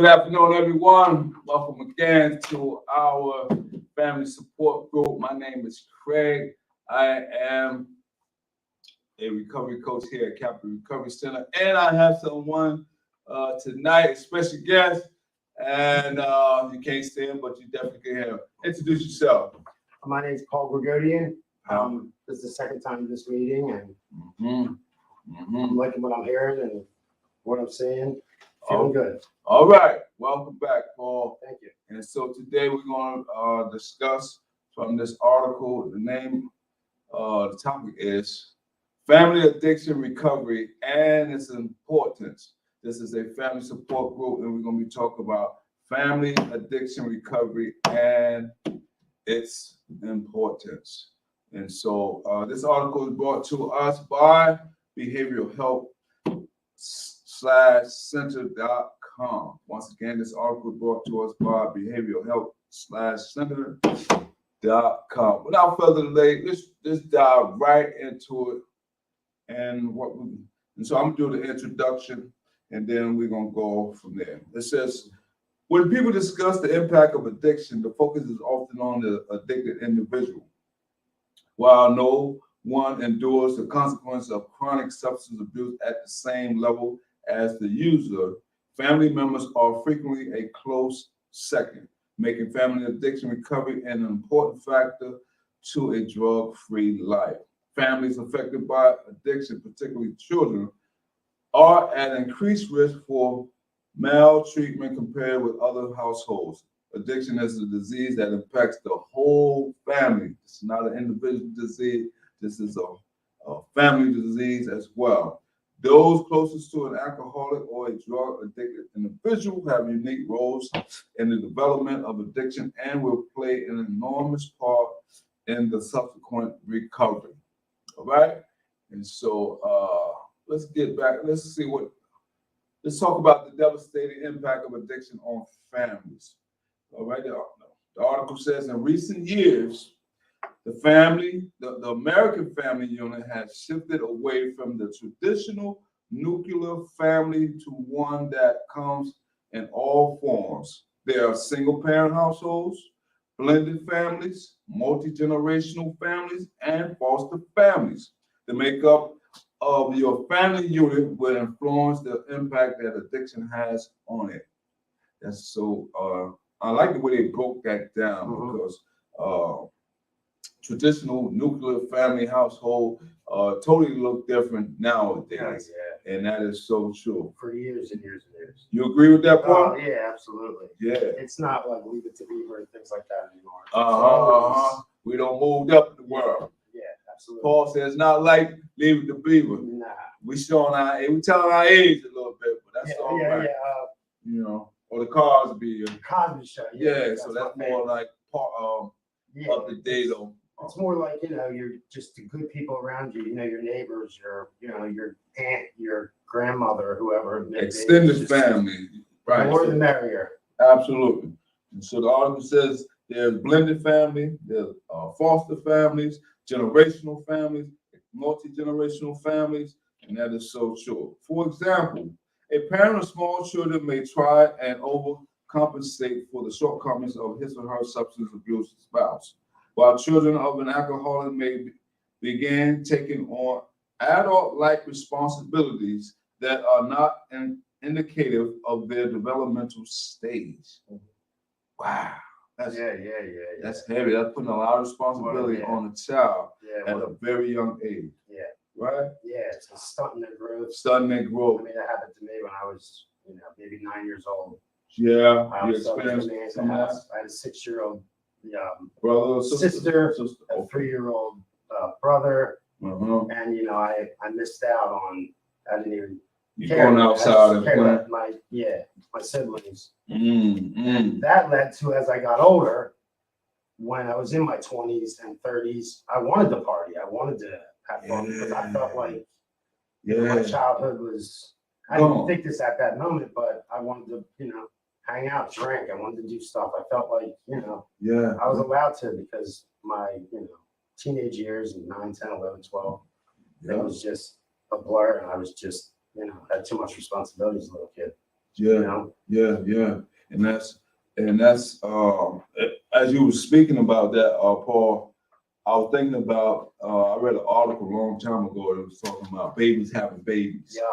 Good afternoon, everyone. Welcome again to our family support group. My name is Craig. I am a recovery coach here at Capital Recovery Center, and I have someone tonight, a special guest, and you can't see him, but you definitely can hear him. Introduce yourself. My name is Paul Gregorian. This is the second time in this meeting, and I'm liking what I'm hearing and what I'm seeing. Feeling good. All right. Welcome back, Paul. Thank you. And so today we're going to discuss from this article, the topic is Family Addiction Recovery and its importance. This is a family support group, and we're going to be talking about family addiction recovery and its importance. And so this article is brought to us by Behavioral Health /center.com. Once again, this article brought to us by Behavioral Health /center.com. Without further delay, let's dive right into it. And so I'm gonna do the introduction, and then we're gonna go from there. It says, when people discuss the impact of addiction, the focus is often on the addicted individual. While no one endures the consequence of chronic substance abuse at the same level as the user, family members are frequently a close second, making family addiction recovery an important factor to a drug-free life. Families affected by addiction, particularly children, are at increased risk for maltreatment compared with other households. Addiction is a disease that impacts the whole family. It's not an individual disease. This is a family disease as well. Those closest to an alcoholic or a drug-addicted individual have unique roles in the development of addiction and will play an enormous part in the subsequent recovery. All right? And so let's get back. Let's talk about the devastating impact of addiction on families. All right? The article says in recent years, the American family unit has shifted away from the traditional nuclear family to one that comes in all forms. There are single-parent households, blended families, multi-generational families, and foster families. The makeup of your family unit will influence the impact that addiction has on it. That's so. I like the way they broke that down because. Traditional nuclear family household totally look different nowadays. Yeah. And that is so true. For years and years and years. You agree with that, Paul? Yeah, absolutely. Yeah. It's not like Leave It to Beaver and things like that anymore. We don't move up in the world. Yeah, absolutely. Paul says it's not like Leave It to Beaver. Nah. We telling our age a little bit, but that's all right. You know, or the Cosby Show. Yeah, so that's more like up to date though. It's more like, you're just the good people around you, your neighbors, your aunt, your grandmother, whoever. Extended family. Right. More the merrier. Absolutely. And so the article says there's blended family, there's foster families, generational families, multi-generational families, and that is so true. For example, a parent of small children may try and overcompensate for the shortcomings of his or her substance abuse spouse, while children of an alcoholic may begin taking on adult-like responsibilities that are not indicative of their developmental stage. Wow. That's heavy. That's putting a lot of responsibility on a child at a very young age. Yeah. Right? Yeah, it's stunting their growth. Stunting their growth. I mean, that happened to me when I was, maybe 9 years old. Yeah. I experienced I had a 6-year-old brother or sister, a 3-year-old brother, and I missed out on. I didn't even. Going outside and playing. My siblings. And that led to, as I got older, when I was in my 20s and 30s, I wanted to party. I wanted to have fun because I felt like my childhood was. I didn't think this at that moment, but I wanted to, hang out, drink. I wanted to do stuff. I felt like, I was allowed to because my, teenage years and 9, 10, 11, 12, it was just a blur, and I was just, had too much responsibility as a little kid. Yeah, You know? yeah. And that's as you were speaking about that, Paul, I was thinking about I read an article a long time ago that was talking about babies having babies. Yeah.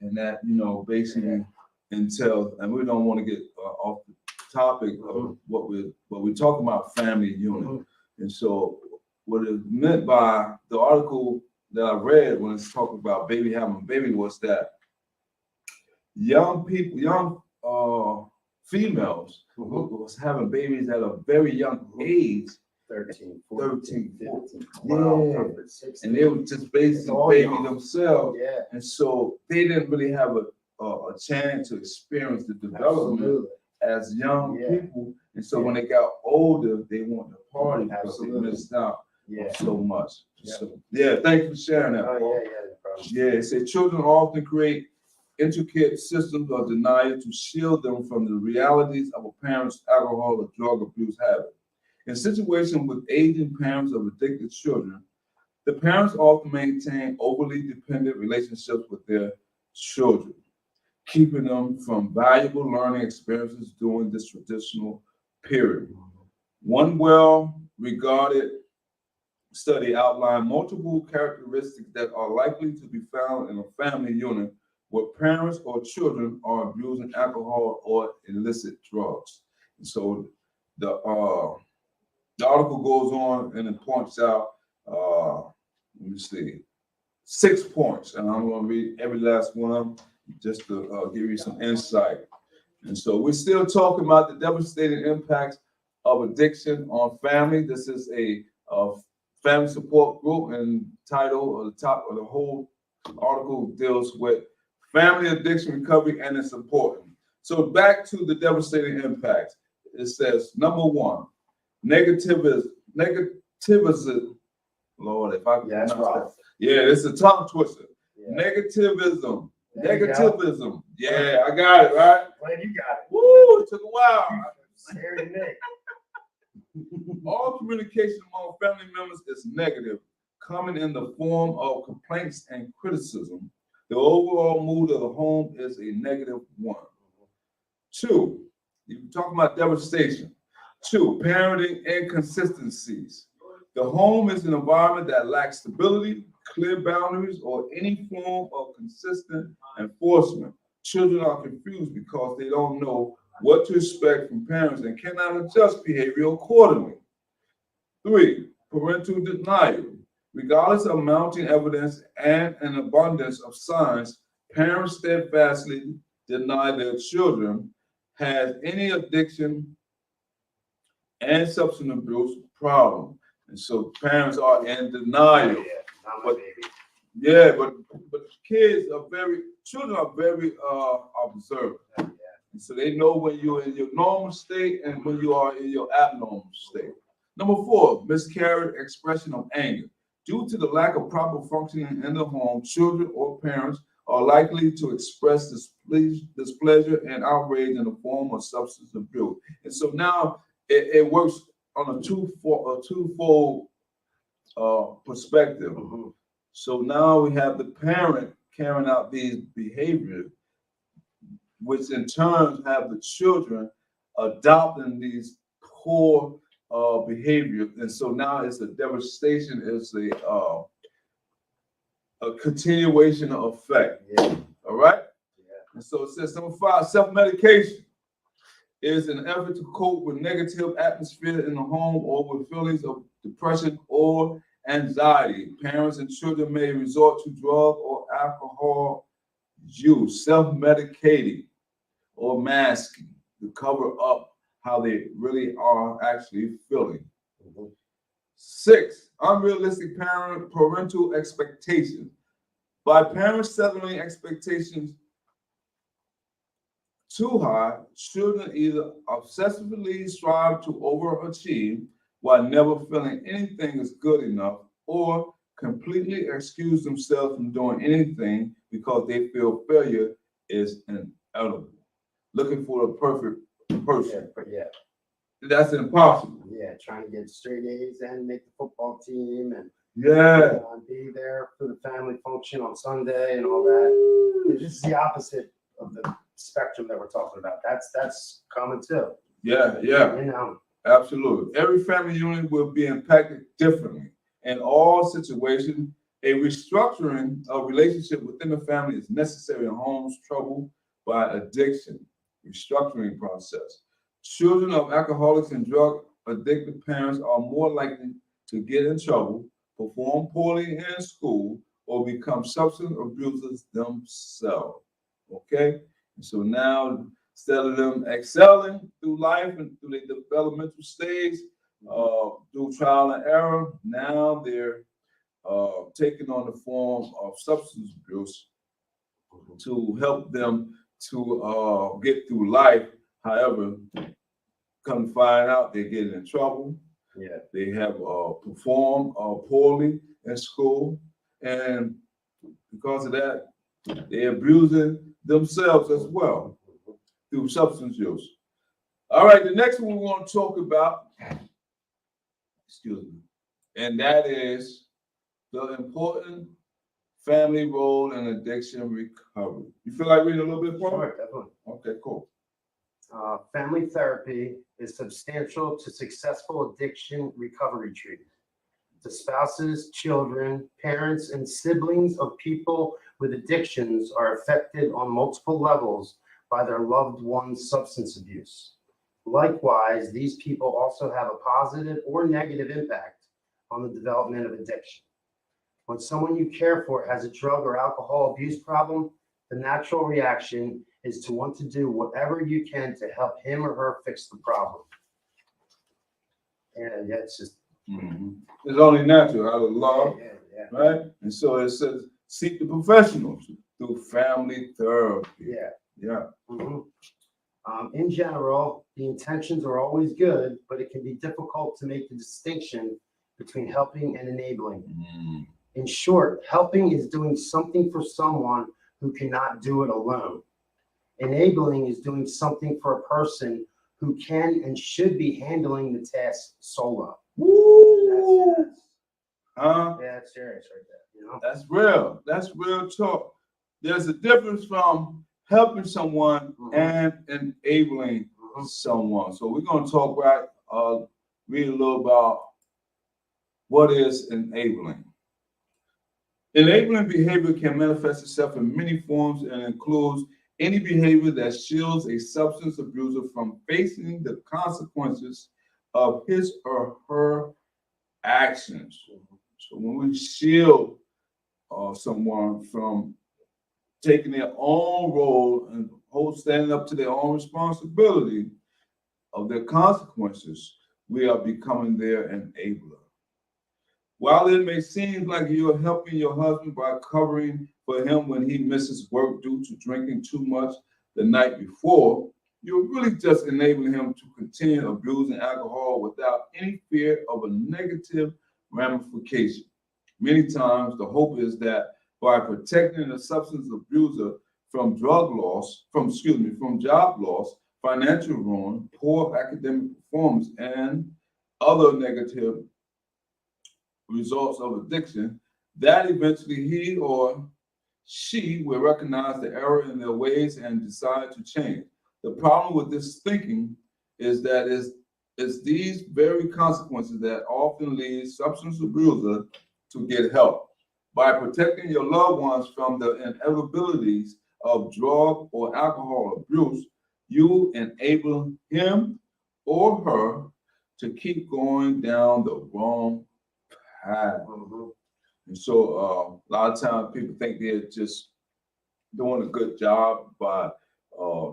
And that, basically entails, and we don't want to get off the topic of what we're talking about, family unit. Mm-hmm. And so what it meant by the article that I read when it's talking about baby having a baby was that young females was having babies at a very young age. 13, 14, 15, yeah. 12, 16. And they were just basically baby themselves. Yeah. And so they didn't really have a chance to experience the development as young people. And so when they got older, they wanted to party because they missed out on so much. Yeah. So thank you for sharing that, Paul. No problem. Yeah, it said children often create intricate systems of denial to shield them from the realities of a parent's alcohol or drug abuse habit. In situations with aging parents of addicted children, the parents often maintain overly dependent relationships with their children, keeping them from valuable learning experiences during this transitional period. One well-regarded study outlined multiple characteristics that are likely to be found in a family unit where parents or children are abusing alcohol or illicit drugs. And so the article goes on and it points out, let me see, 6 points, and I'm going to read every last one of them just to give you some insight. And so we're still talking about the devastating impacts of addiction on family. This is a family support group, and title or the top of the whole article deals with family addiction recovery, and it's important. So back to the devastating impacts. It says, number one, negativism. Lord, if I that's right. Yeah, it's a tongue twister. Yeah. Negativism. Negativism. Yeah, I got it, right? Glad you got it. Woo, it took a while. Scary Nick. All communication among family members is negative, coming in the form of complaints and criticism. The overall mood of the home is a negative one. Two, you're talking about devastation. Two, parenting inconsistencies. The home is an environment that lacks stability, clear boundaries, or any form of consistent enforcement. Children are confused because they don't know what to expect from parents and cannot adjust behavior accordingly. Three, parental denial. Regardless of mounting evidence and an abundance of signs, parents steadfastly deny their children has any addiction and substance abuse problem. And so parents are in denial. Not my baby. Yeah, but children are very observant. And so they know when you're in your normal state and when you are in your abnormal state. Number four, miscarried expression of anger. Due to the lack of proper functioning in the home, children or parents are likely to express displeasure and outrage in the form of substance abuse. And so now it works on a twofold perspective. So now we have the parent carrying out these behaviors, which in turn have the children adopting these poor behavior. And so now it's a devastation, it's a continuation of effect. All right? And so it says number five, self-medication is an effort to cope with negative atmosphere in the home or with feelings of depression or anxiety. Parents and children may resort to drug or alcohol use, self-medicating or masking to cover up how they really are actually feeling. 6, unrealistic parental expectations. By parents settling expectations too high, children either obsessively strive to overachieve while never feeling anything is good enough, or completely excuse themselves from doing anything because they feel failure is inevitable. Looking for the perfect person. That's impossible. Trying to get straight A's and make the football team and be there for the family function on Sunday and all that. This is the opposite of the spectrum that we're talking about. That's common too. Yeah, yeah. You know. Absolutely. Every family unit will be impacted differently. In all situations, a restructuring of relationship within the family is necessary in homes troubled by addiction. Restructuring process. Children of alcoholics and drug addicted parents are more likely to get in trouble, perform poorly in school, or become substance abusers themselves. Okay? And so now, instead of them excelling through life and through the developmental stage, through trial and error, now they're taking on the form of substance abuse to help them to get through life. However, come to find out they're getting in trouble. Yeah. They have performed poorly in school, and because of that, they're abusing themselves as well through substance use. All right, the next one we want to talk about, excuse me, and that is the important family role in addiction recovery. You feel like reading a little bit more? Sure, definitely. Okay, cool. Family therapy is substantial to successful addiction recovery treatment. The spouses, children, parents, and siblings of people with addictions are affected on multiple levels by their loved one's substance abuse. Likewise, these people also have a positive or negative impact on the development of addiction. When someone you care for has a drug or alcohol abuse problem, the natural reaction is to want to do whatever you can to help him or her fix the problem. And yeah, it's just It's only natural out of love, yeah. right? And so it says seek the professionals through family therapy. Yeah. Yeah. In general, the intentions are always good, but it can be difficult to make the distinction between helping and enabling. In short, helping is doing something for someone who cannot do it alone. Enabling is doing something for a person who can and should be handling the task solo. Woo! Yeah, that's serious right there. You know? That's real. That's real talk. There's a difference from helping someone and enabling someone. So we're going to talk read a little about what is enabling. Enabling behavior can manifest itself in many forms and includes any behavior that shields a substance abuser from facing the consequences of his or her actions. So when we shield someone from taking their own role and standing up to their own responsibility of their consequences, we are becoming their enabler. While it may seem like you're helping your husband by covering for him when he misses work due to drinking too much the night before, you're really just enabling him to continue abusing alcohol without any fear of a negative ramification. Many times, the hope is that by protecting the substance abuser from job loss, from financial ruin, poor academic performance, and other negative results of addiction, that eventually he or she will recognize the error in their ways and decide to change. The problem with this thinking is that it's these very consequences that often lead substance abuser to get help. By protecting your loved ones from the inevitabilities of drug or alcohol abuse, you enable him or her to keep going down the wrong path. And so a lot of times people think they're just doing a good job by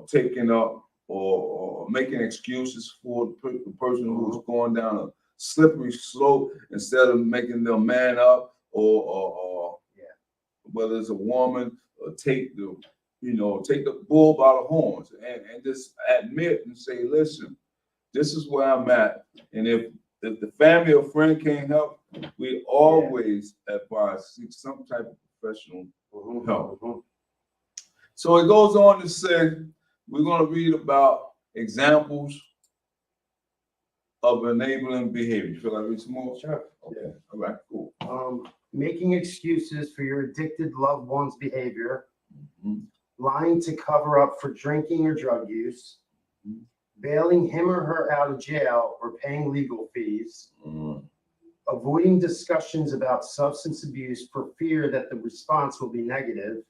taking up or making excuses for the person who's going down a slippery slope instead of making them man up or whether it's a woman or take the bull by the horns and just admit and say, listen, this is where I'm at. And if the family or friend can't help, we always advise seek some type of professional help. So it goes on to say, we're going to read about examples of enabling behavior. You feel like read some more? Sure. Okay. All right, cool. Making excuses for your addicted loved one's behavior. lying to cover up for drinking or drug use, bailing him or her out of jail or paying legal fees, avoiding discussions about substance abuse for fear that the response will be negative,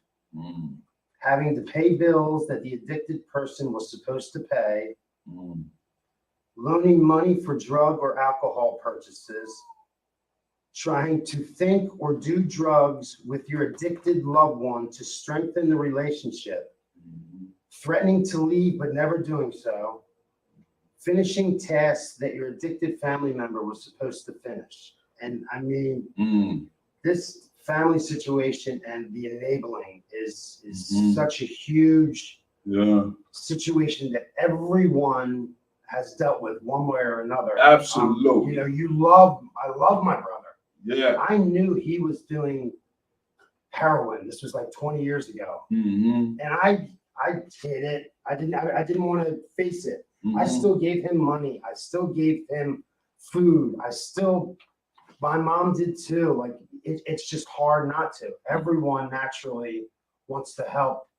having to pay bills that the addicted person was supposed to pay, loaning money for drug or alcohol purchases, trying to think or do drugs with your addicted loved one to strengthen the relationship, threatening to leave but never doing so, finishing tasks that your addicted family member was supposed to finish. And I mean, this family situation and the enabling is such a huge situation that everyone has dealt with one way or another. Absolutely. I love my brother. Yeah. I knew he was doing heroin. This was like 20 years ago. And I hid it. I didn't want to face it. I still gave him money. I still gave him food. My mom did too. Like it's just hard not to. Everyone naturally wants to help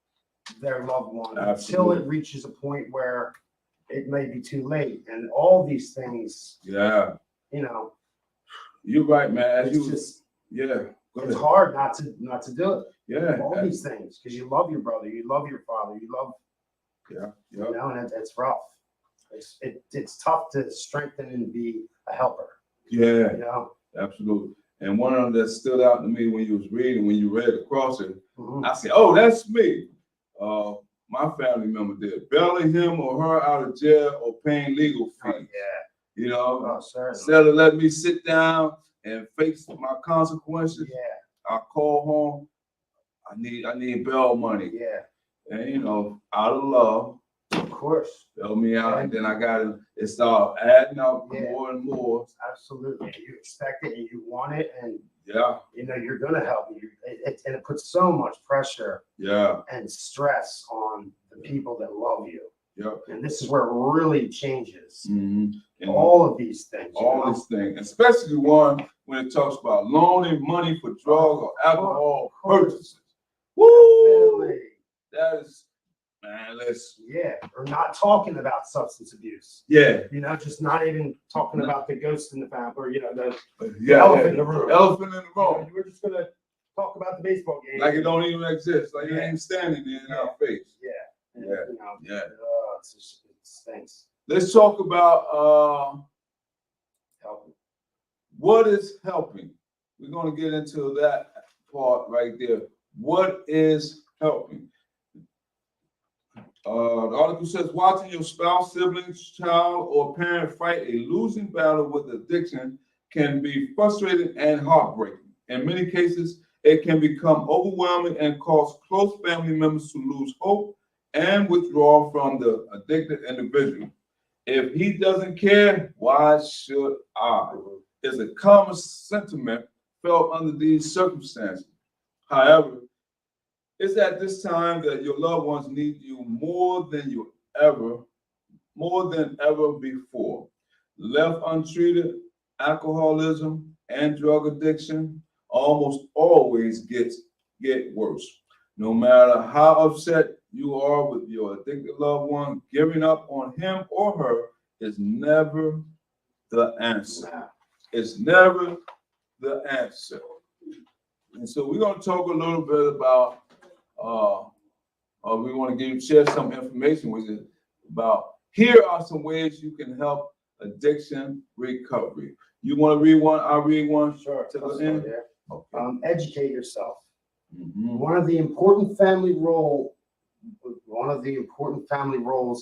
their loved one until it reaches a point where it may be too late. And all these things, You're right, man. It's hard not to do it. Yeah. All these things, because you love your brother, you love your father, you love, and it's rough. It's tough to strengthen and be a helper. Yeah. Absolutely. And one of them that stood out to me when you read across it, I said, "Oh, that's me." My family member did, bailing him or her out of jail or paying legal fees. Instead of letting me sit down and face my consequences, I call home. I need bail money. And out of love, of course, bail me out, and then it started adding up more and more. Absolutely, you expect it and you want it, and you're gonna help you. And it puts so much pressure, and stress on the people that love you. And this is where it really changes. All of these things. These things, especially one when it talks about loaning money for drug or alcohol purchases. Woo! That is, man, or not talking about substance abuse. Just not even talking about the ghost in the family, or the elephant in the room. Elephant in the room. We're just gonna talk about the baseball game. Like it don't even exist. Like it ain't standing there in our face. It stinks. Let's talk about Helping. What is helping. We're gonna get into that part right there. What is helping? The article says, watching your spouse, siblings, child, or parent fight a losing battle with addiction can be frustrating and heartbreaking. In many cases, it can become overwhelming and cause close family members to lose hope and withdraw from the addicted individual. If he doesn't care, why should I? Is a common sentiment felt under these circumstances. However, it's at this time that your loved ones need you more than ever before. Left untreated, alcoholism and drug addiction almost always get worse. No matter how upset you are with your addicted loved one, giving up on him or her is never the answer. It's never the answer. And so we're going to talk a little bit about, we want to share some information with you about, here are some ways you can help addiction recovery. You want to read one? I'll read one. Sure. To the end. Okay. Educate yourself. One of the important family roles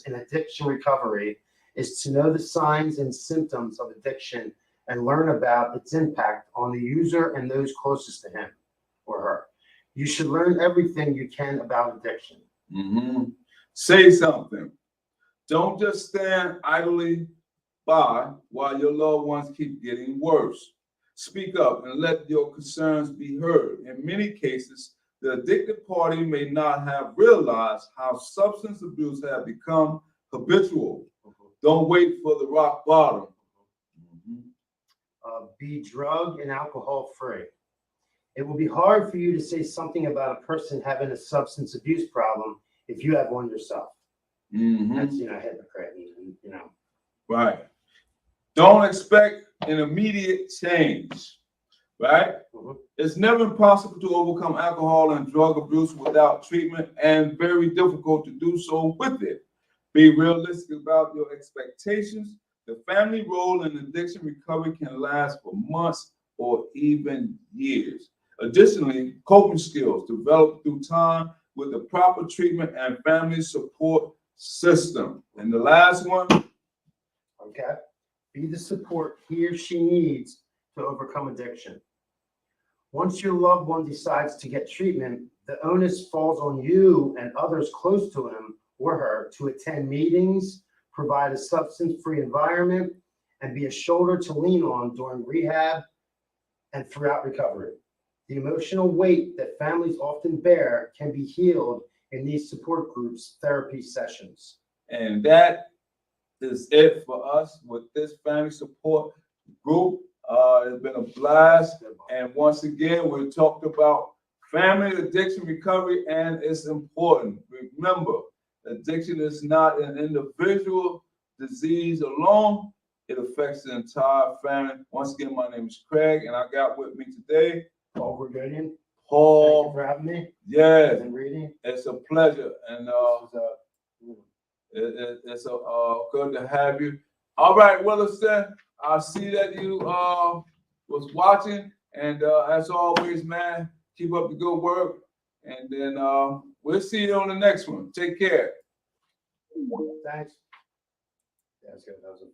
in addiction recovery is to know the signs and symptoms of addiction and learn about its impact on the user and those closest to him or her. You should learn everything you can about addiction. Say something. Don't just stand idly by while your loved ones keep getting worse. Speak up and let your concerns be heard. In many cases, the addicted party may not have realized how substance abuse has become habitual. Don't wait for the rock bottom. Be drug and alcohol free. It will be hard for you to say something about a person having a substance abuse problem if you have one yourself. That's, hypocrite, Right. Don't expect an immediate change, right? Mhm. It's never impossible to overcome alcohol and drug abuse without treatment, and very difficult to do so with it. Be realistic about your expectations. The family role in addiction recovery can last for months or even years. Additionally, coping skills developed through time with the proper treatment and family support system. And the last one, Okay? Be the support he or she needs to overcome addiction. Once your loved one decides to get treatment, the onus falls on you and others close to him or her to attend meetings, provide a substance-free environment, and be a shoulder to lean on during rehab and throughout recovery. The emotional weight that families often bear can be healed in these support groups, therapy sessions. and that is it for us with this family support group. It's been a blast. And once again, we talked about family addiction recovery, and it's important. Remember, addiction is not an individual disease alone. It affects the entire family. Once again, my name is Craig, and I got with me today Paul Vergodian, thank you Paul. for having me Yes, and reading. it's a pleasure, and This was, it's good to have you. All right, Williston, I see that you was watching, and as always, man, keep up the good work, and then we'll see you on the next one. Take care. Thanks. Yeah, that's good. That was a